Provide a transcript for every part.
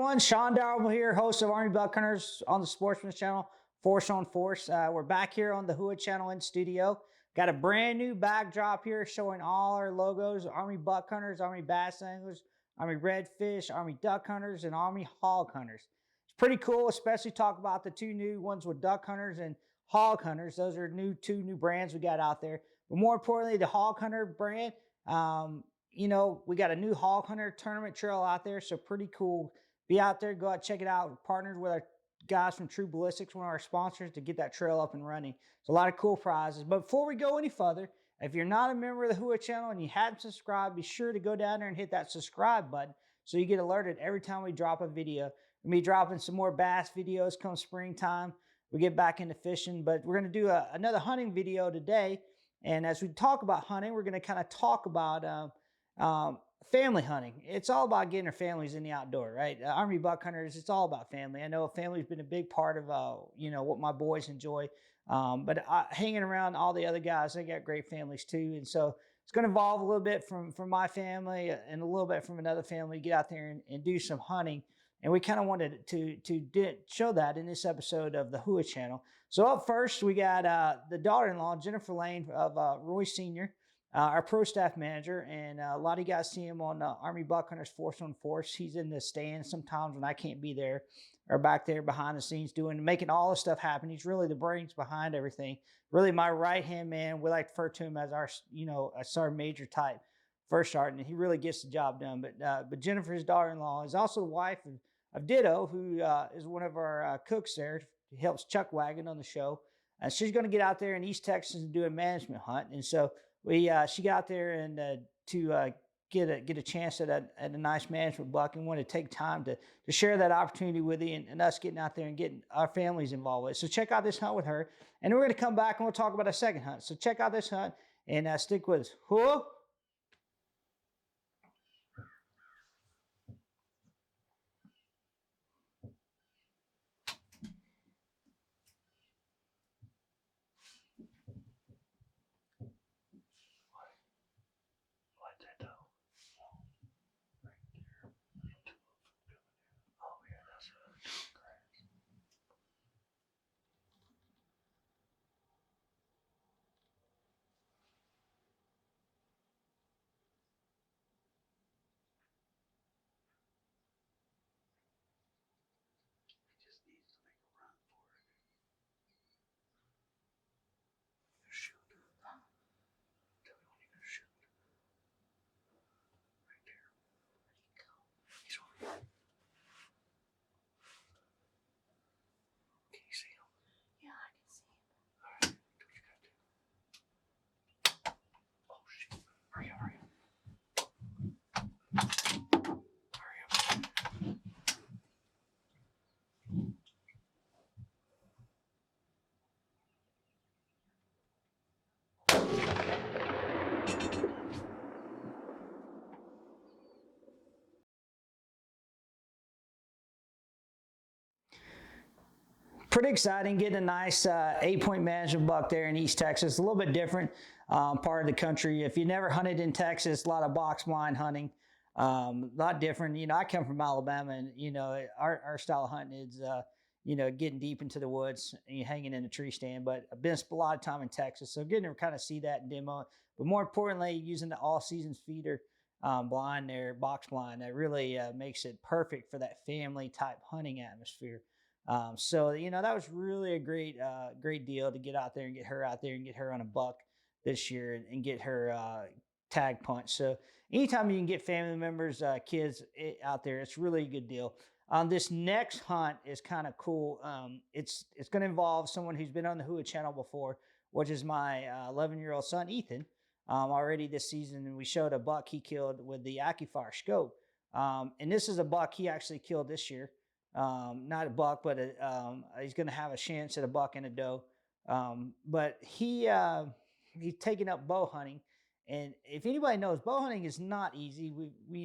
everyone, Sean Darrell here, host of Army Buck Hunters on the Sportsman's Channel, Force on Force. We're back here on the Hua Channel in studio. Got a brand new backdrop here showing all our logos: Army Buck Hunters, Army Bass Anglers, Army Redfish, Army Duck Hunters, and Army Hog Hunters. It's pretty cool, especially talk about the two new ones with Duck Hunters and Hog Hunters. Those are two new brands we got out there. But more importantly, the Hog Hunter brand. We got a new Hog Hunter tournament trail out there, so pretty cool. Be out there, go out, check it out. We're partnered with our guys from True Ballistics, one of our sponsors, to get that trail up and running. It's a lot of cool prizes. But before we go any further, if you're not a member of the Hua channel and you haven't subscribed, be sure to go down there and hit that subscribe button so you get alerted every time we drop a video. We'll be dropping some more bass videos come springtime. We get back into fishing, but we're going to do another hunting video today. And as we talk about hunting, we're going to kind of talk about family hunting. It's all about getting our families in the outdoor, right? Army Buck Hunters, it's all about family. I know family's been a big part of, what my boys enjoy. But hanging around all the other guys, they got great families too. And so it's going to evolve a little bit from my family and a little bit from another family, get out there and do some hunting. And we kind of wanted to show that in this episode of the Hua channel. So up first, we got the daughter-in-law, Jennifer Lane of Roy Sr., our pro staff manager, and a lot of you guys see him on Army Buck Hunters Force on Force. He's in the stands sometimes when I can't be there, or back there behind the scenes making all this stuff happen. He's really the brains behind everything. Really my right-hand man. We like to refer to him as our, a sergeant major type first sergeant. He really gets the job done. But Jennifer's daughter-in-law is also the wife of Ditto, who is one of our cooks there. He helps Chuck Wagon on the show. And she's going to get out there in East Texas and do a management hunt. And so she got out there and to get a chance at a nice management buck, and want to take time to share that opportunity with you and us getting out there and getting our families involved with it. So check out this hunt with her, and then we're going to come back and we'll talk about a second hunt. So check out this hunt and stick with us. Whoa. Pretty exciting, getting a nice 8-point management buck there in East Texas. A little bit different part of the country. If you never hunted in Texas, a lot of box blind hunting, a lot different. I come from Alabama, and our style of hunting is getting deep into the woods and hanging in a tree stand. But I've been a lot of time in Texas, so getting to kind of see that and demo. But more importantly, using the all seasons feeder blind there, box blind, that really makes it perfect for that family type hunting atmosphere. So that was really a great deal to get out there and get her out there and get her on a buck this year and get her tag punch. So anytime you can get family members, kids out there, it's really a good deal. This next hunt is kind of cool. It's going to involve someone who's been on the Hua channel before, which is my 11-year-old son, Ethan. Already this season, we showed a buck he killed with the AccuFire scope. And this is a buck he actually killed this year. Not a buck, but he's going to have a chance at a buck and a doe. But he's taking up bow hunting. And if anybody knows, bow hunting is not easy.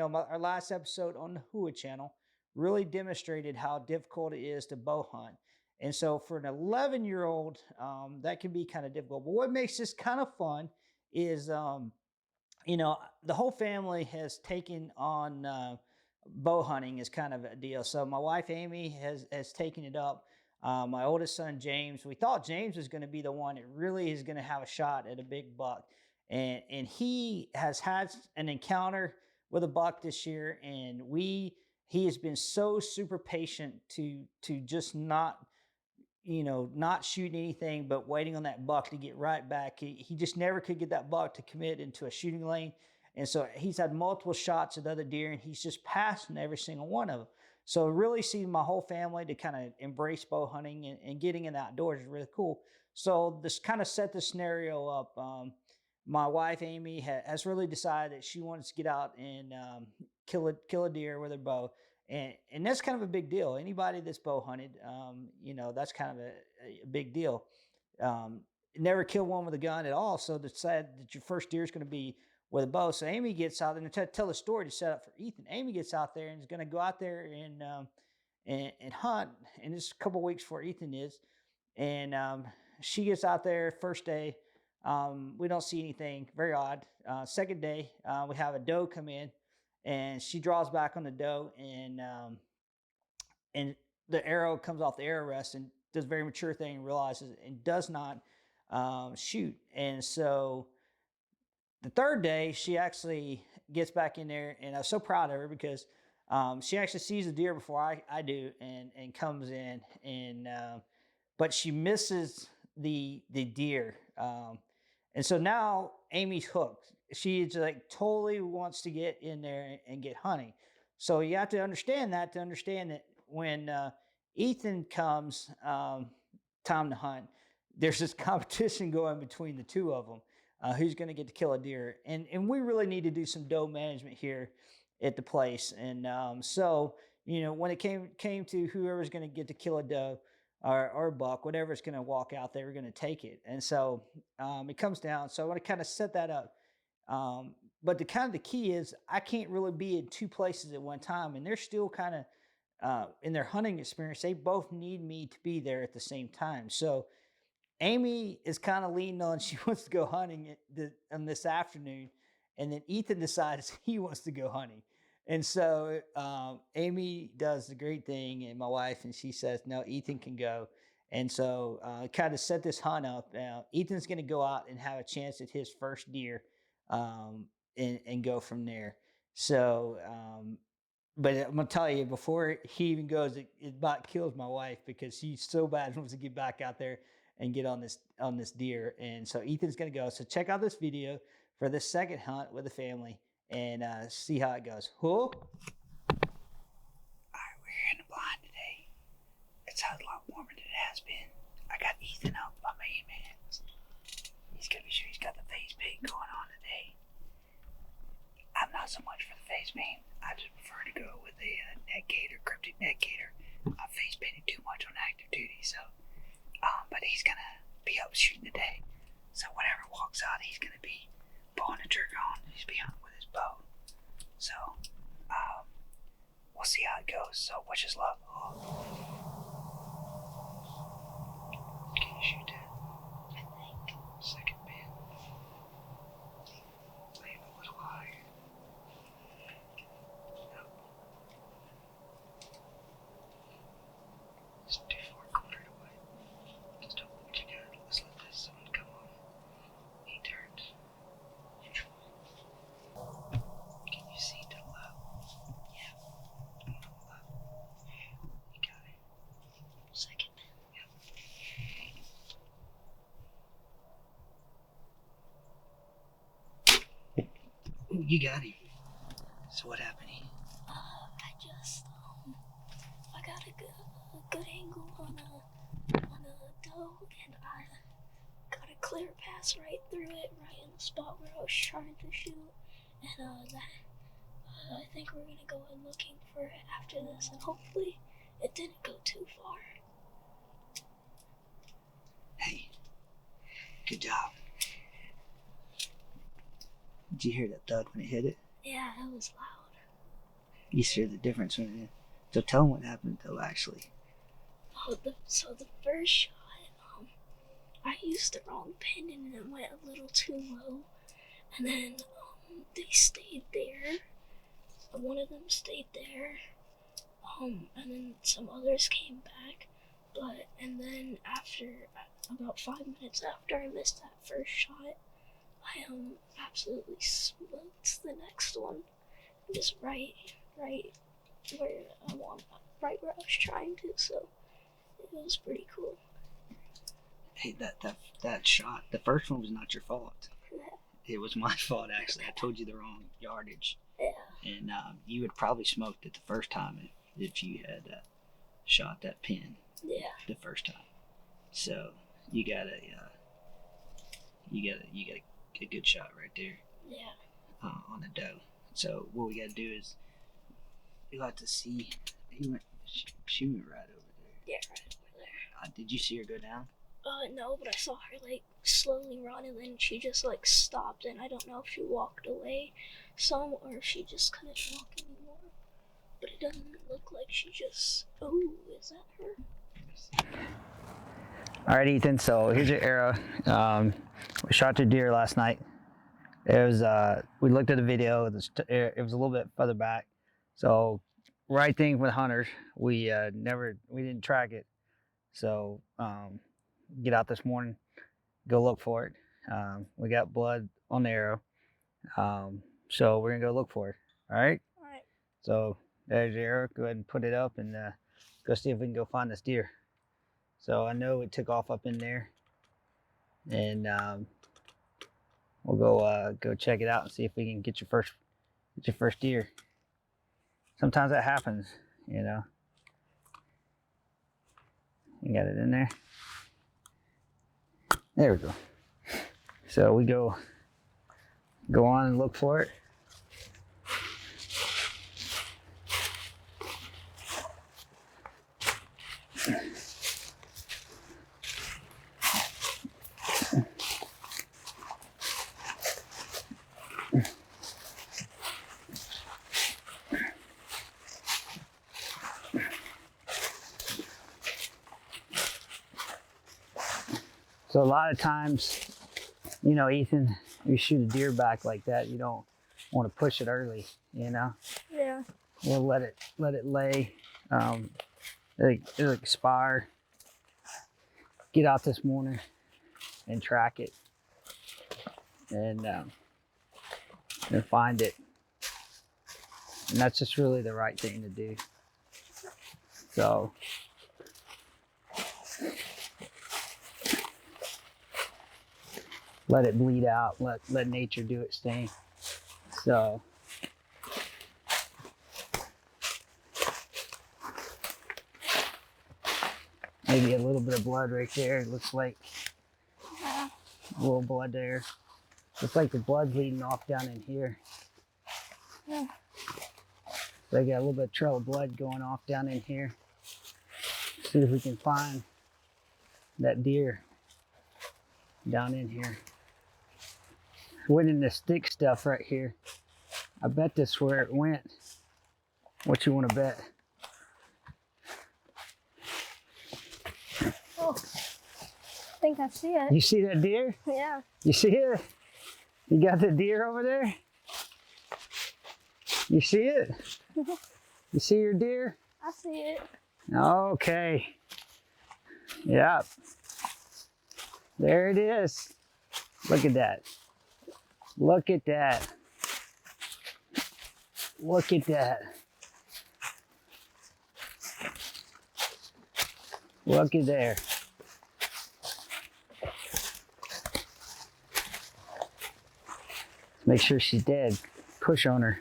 Our last episode on the Hua channel really demonstrated how difficult it is to bow hunt. And so for an 11-year-old, that can be kind of difficult. But what makes this kind of fun is, the whole family has taken on bow hunting is kind of a deal. So my wife Amy has taken it up. My oldest son James, we thought James was going to be the one that really is going to have a shot at a big buck, and he has had an encounter with a buck this year, and he has been so super patient to just not, not shooting anything, but waiting on that buck to get right back. He just never could get that buck to commit into a shooting lane. And so he's had multiple shots at other deer, and he's just passing every single one of them. So really seeing my whole family to kind of embrace bow hunting and getting in the outdoors is really cool. So this kind of set the scenario up. My wife Amy has really decided that she wants to get out and kill a deer with her bow, and that's kind of a big deal. Anybody that's bow hunted, that's kind of a big deal. Never kill one with a gun at all. So to decide that your first deer is going to be with a bow. So Amy gets out there, and to tell the story to set up for Ethan. Amy gets out there and is going to go out there and hunt. And it's a couple weeks before Ethan is, and she gets out there first day. We don't see anything. Very odd. Second day, we have a doe come in, and she draws back on the doe, and the arrow comes off the arrow rest and does a very mature thing and realizes it and does not shoot. And so the third day, she actually gets back in there, and I was so proud of her because she actually sees the deer before I do, and comes in, and but she misses the deer, and so now Amy's hooked. She like totally wants to get in there and get hunting. So you have to understand that when Ethan comes time to hunt, there's this competition going between the two of them. Who's going to get to kill a deer, and we really need to do some doe management here at the place. And so when it came to whoever's going to get to kill a doe or a buck, whatever's going to walk out there, we're going to take it. And so it comes down. So I want to kind of set that up. But the key is I can't really be in two places at one time, and they're still kind of in their hunting experience. They both need me to be there at the same time. So Amy is kind of leaning on she wants to go hunting on this afternoon, and then Ethan decides he wants to go hunting. And so Amy does the great thing, and my wife, and she says, no, Ethan can go. And so kind of set this hunt up. Ethan's going to go out and have a chance at his first deer and go from there. So, but I'm going to tell you, before he even goes, it about kills my wife because she so bad wants to get back out there and get on this deer. And so Ethan's going to go. So check out this video for this second hunt with the family and see how it goes. All right, we're in the blind today. It's a lot warmer than it has been. I got Ethan up, my main man. He's going to be sure he's got the face paint going on today. I'm not so much for the face paint. I just prefer to go with a neck gaiter, cryptic neck gaiter. I face painted too much on active duty, so but he's gonna be up shooting today. So whatever walks out, he's gonna be pulling the trigger on. He's be hunting with his bow. So we'll see how it goes. So wish us luck. Can you shoot that? I think. Second pin. Land a little higher. Nope. It's too far quartered away. Just don't what you got. Let's let this one come on. He turns. Can you see to the left? Yeah. On the left. You got it. Second. Yep. Ooh, you got him. So what happened? I got a good angle on a doe, and I got a clear pass right through it, right in the spot where I was trying to shoot, and I think we're gonna go in looking for it after this, and hopefully it didn't go too far. Hey, good job. Did you hear that thud when it hit it? Yeah, it was loud. You hear the difference when it. So tell them what happened though, actually. So the first shot, I used the wrong pin and it went a little too low, and then they stayed there, one of them stayed there, and then some others came back, and then after, about 5 minutes after I missed that first shot, I absolutely smoked the next one, just right where right where I was trying to, so it was pretty cool. Hey, that shot, the first one was not your fault. It was my fault, actually. I told you the wrong yardage. Yeah. And you would probably smoked it the first time if you had shot that pin. Yeah. The first time. So you got a good shot right there. Yeah. On the doe. So what we got to do is you have to see. She went right over there. Yeah, right over there. Did you see her go down? No, but I saw her like slowly run, and then she just like stopped, and I don't know if she walked away some or if she just couldn't walk anymore. But it doesn't look like she just. Oh, is that her? All right, Ethan. So here's your arrow. We shot the deer last night. It was we looked at the video. It was a little bit further back. So right thing with hunters, we didn't track it. So get out this morning, go look for it. We got blood on the arrow, so we're gonna go look for it. All right. All right. So there's your arrow. Go ahead and put it up and go see if we can go find this deer. So I know it took off up in there, and we'll go check it out and see if we can get your first deer. Sometimes that happens, you know. You got it in there. There we go. So we go on and look for it. So a lot of times, you know, Ethan, you shoot a deer back like that, you don't want to push it early, you know? Yeah. We'll let it lay, it'll expire. Get out this morning and track it and find it. And that's just really the right thing to do. So let it bleed out, let nature do its thing. So maybe a little bit of blood right there. It looks like a little blood there. Looks like the blood's leading off down in here. Yeah. So I got a little bit of trail of blood going off down in here. See if we can find that deer down in here. Went in this thick stuff right here. I bet this is where it went. What you want to bet? Oh, I think I see it. You see that deer? Yeah. You see it? You got the deer over there? You see it? You see your deer? I see it. Okay. Yep. There it is. Look at that. Look at that. Look at that. Look at there. Make sure she's dead. Push on her.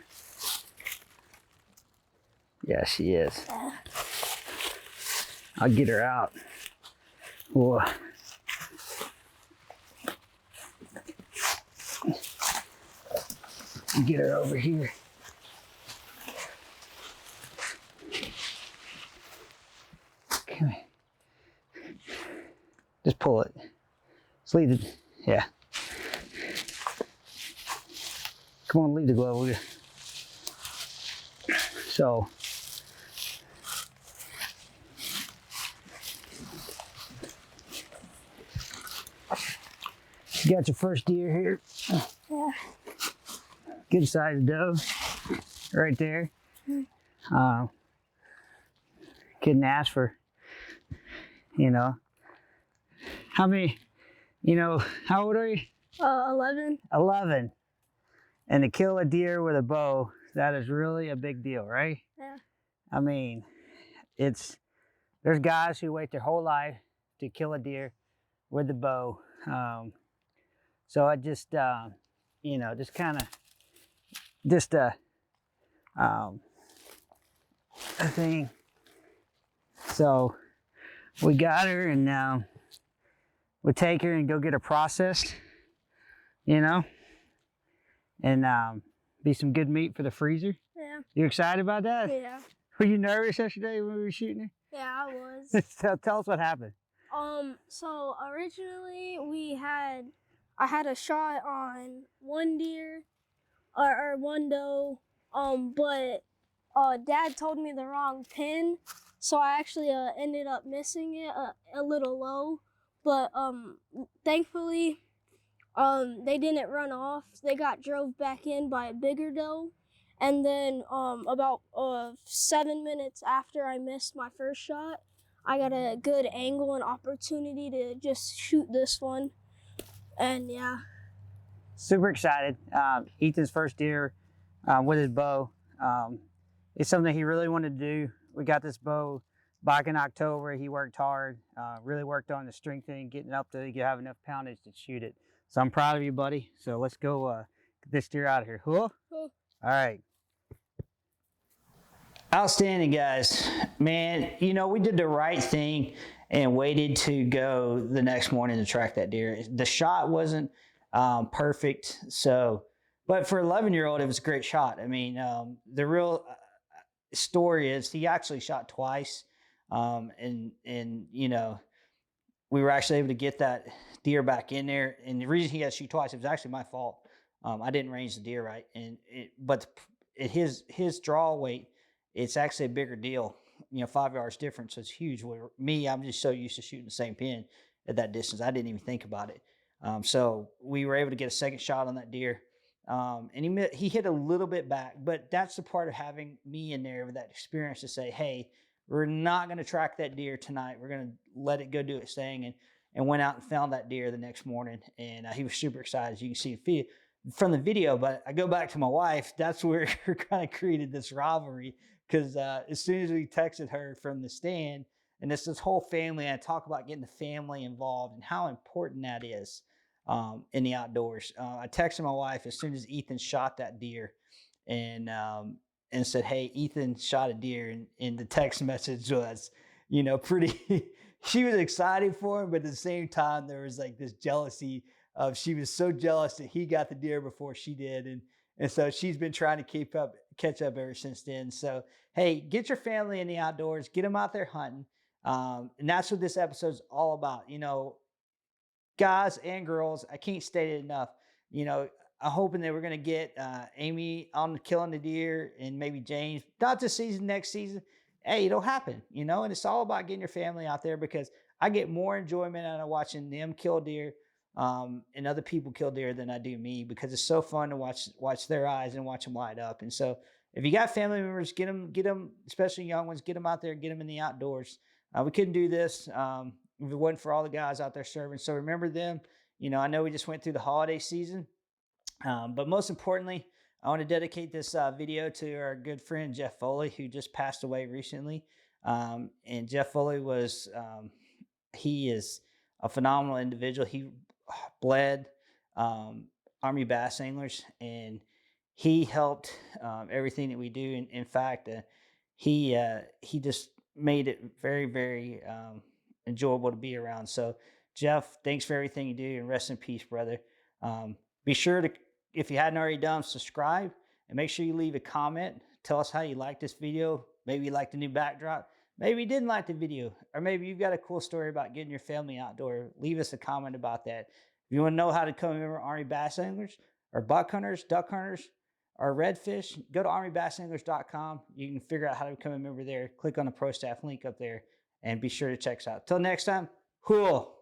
Yeah, she is. I'll get her out. Whoa. Get her over here. Come here. Just pull it. Just leave it. Yeah. Come on, leave the glove, will you? So, you got your first deer here. Yeah. Good sized doe. right there. Couldn't ask for, you know. How many, how old are you? 11. 11. And to kill a deer with a bow, that is really a big deal, right? Yeah. I mean, there's guys who wait their whole life to kill a deer with the bow. So I just, just kind of, a thing. So we got her, and now we take her and go get her processed, and be some good meat for the freezer. Yeah. You excited about that? Yeah. Were you nervous yesterday when we were shooting her? Yeah, I was. Tell us what happened. So originally I had a shot on one deer or one doe, but Dad told me the wrong pin, so I actually ended up missing it a little low, but thankfully they didn't run off. They got drove back in by a bigger doe, and then about 7 minutes after I missed my first shot, I got a good angle and opportunity to just shoot this one, and yeah. Super excited. Ethan's first deer with his bow. It's something he really wanted to do. We got this bow back in October. He worked hard, really worked on the strengthening, getting up to have enough poundage to shoot it. So I'm proud of you, buddy. So let's go get this deer out of here. Cool? All right. Outstanding, guys. Man, we did the right thing and waited to go the next morning to track that deer. The shot wasn't perfect. But for an 11-year-old, it was a great shot. I mean, the real story is he actually shot twice. And we were actually able to get that deer back in there. And the reason he had to shoot twice, it was actually my fault. I didn't range the deer right. But his draw weight, it's actually a bigger deal. 5 yards difference is huge. With me, I'm just so used to shooting the same pin at that distance. I didn't even think about it. So we were able to get a second shot on that deer. And he hit a little bit back, but that's the part of having me in there with that experience to say, hey, we're not going to track that deer tonight. We're going to let it go do its thing, and went out and found that deer the next morning. And he was super excited, as you can see from the video. But I go back to my wife. That's where it kind of created this rivalry, because as soon as we texted her from the stand, and this whole family, and I talk about getting the family involved and how important that is in the outdoors. I texted my wife as soon as Ethan shot that deer, and said, hey, Ethan shot a deer. And the text message was, pretty, she was excited for him, but at the same time, there was like this jealousy of, she was so jealous that he got the deer before she did. And so she's been trying to catch up ever since then. So, hey, get your family in the outdoors, get them out there hunting. And that's what this episode's all about. Guys and girls, I can't state it enough. I'm hoping that we're going to get Amy on killing the deer, and maybe James, not this season, next season. Hey, it'll happen, and it's all about getting your family out there, because I get more enjoyment out of watching them kill deer and other people kill deer than I do me, because it's so fun to watch their eyes and watch them light up. And so if you got family members, get them, especially young ones, get them out there, get them in the outdoors. We couldn't do this if it wasn't for all the guys out there serving. So remember them. I know we just went through the holiday season. But most importantly, I want to dedicate this video to our good friend Jeff Foley, who just passed away recently. And Jeff Foley he is a phenomenal individual. He bled Army bass anglers, and he helped everything that we do. In fact, he just made it very, very enjoyable to be around. So, Jeff, thanks for everything you do, and rest in peace, brother. Be sure to, if you hadn't already done, subscribe, and make sure you leave a comment. Tell us how you like this video. Maybe you like the new backdrop. Maybe you didn't like the video, or maybe you've got a cool story about getting your family outdoor. Leave us a comment about that. If you want to know how to become a member of Army Bass Anglers, or buck hunters, duck hunters, or redfish, go to ArmyBuckHunters.com. You can figure out how to become a member there. Click on the Pro Staff link up there, and be sure to check us out. Till next time, cool.